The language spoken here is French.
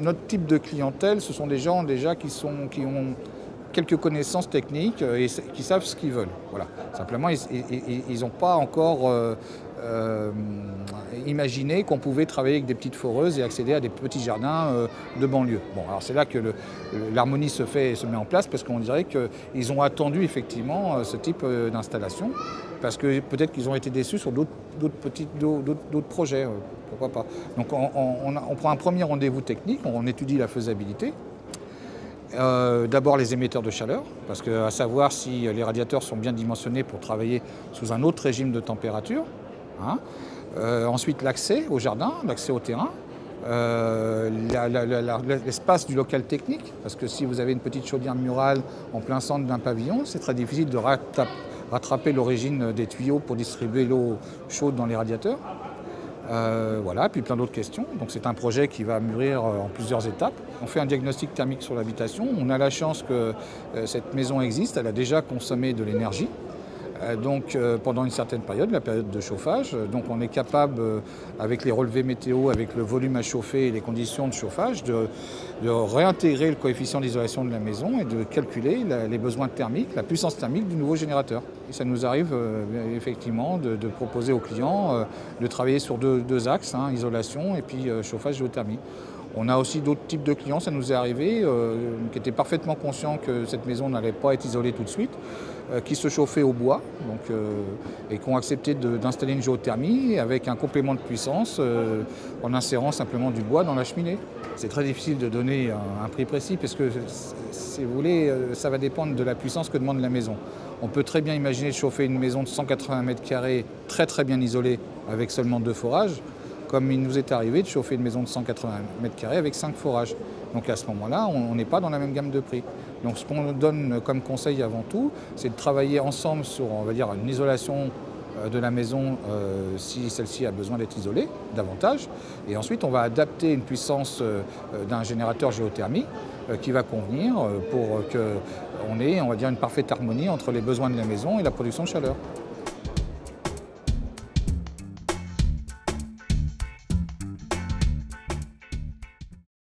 notre type de clientèle, ce sont des gens déjà qui ont quelques connaissances techniques et qui savent ce qu'ils veulent. Voilà. Simplement, ils n'ont pas encore imaginé qu'on pouvait travailler avec des petites foreuses et accéder à des petits jardins de banlieue. Bon, alors c'est là que l'harmonie se met en place, parce qu'on dirait qu'ils ont attendu effectivement ce type d'installation, parce que peut-être qu'ils ont été déçus sur d'autres projets. Pourquoi pas. Donc on prend un premier rendez-vous technique, on étudie la faisabilité. D'abord les émetteurs de chaleur, parce qu'à savoir si les radiateurs sont bien dimensionnés pour travailler sous un autre régime de température. Hein. Ensuite l'accès au jardin, l'accès au terrain, l'espace du local technique, parce que si vous avez une petite chaudière murale en plein centre d'un pavillon, c'est très difficile de rattraper l'origine des tuyaux pour distribuer l'eau chaude dans les radiateurs. Voilà, puis plein d'autres questions. Donc c'est un projet qui va mûrir en plusieurs étapes. On fait un diagnostic thermique sur l'habitation. On a la chance que cette maison existe, elle a déjà consommé de l'énergie. Donc pendant une certaine période, la période de chauffage. Donc on est capable, avec les relevés météo, avec le volume à chauffer et les conditions de chauffage, de réintégrer le coefficient d'isolation de la maison et de calculer les besoins thermiques, la puissance thermique du nouveau générateur. Et ça nous arrive effectivement de proposer aux clients de travailler sur deux axes, hein, isolation et puis chauffage géothermie. On a aussi d'autres types de clients, ça nous est arrivé, qui étaient parfaitement conscients que cette maison n'allait pas être isolée tout de suite, qui se chauffaient au bois et qui ont accepté d'installer une géothermie avec un complément de puissance en insérant simplement du bois dans la cheminée. C'est très difficile de donner un prix précis parce que, si vous voulez, ça va dépendre de la puissance que demande la maison. On peut très bien imaginer de chauffer une maison de 180 m² très bien isolée avec seulement 2 forages, comme il nous est arrivé de chauffer une maison de 180 m² avec 5 forages. Donc à ce moment-là, on n'est pas dans la même gamme de prix. Donc ce qu'on donne comme conseil avant tout, c'est de travailler ensemble sur, on va dire, une isolation de la maison si celle-ci a besoin d'être isolée davantage. Et ensuite, on va adapter une puissance d'un générateur géothermie qui va convenir pour qu'on ait, on va dire, une parfaite harmonie entre les besoins de la maison et la production de chaleur.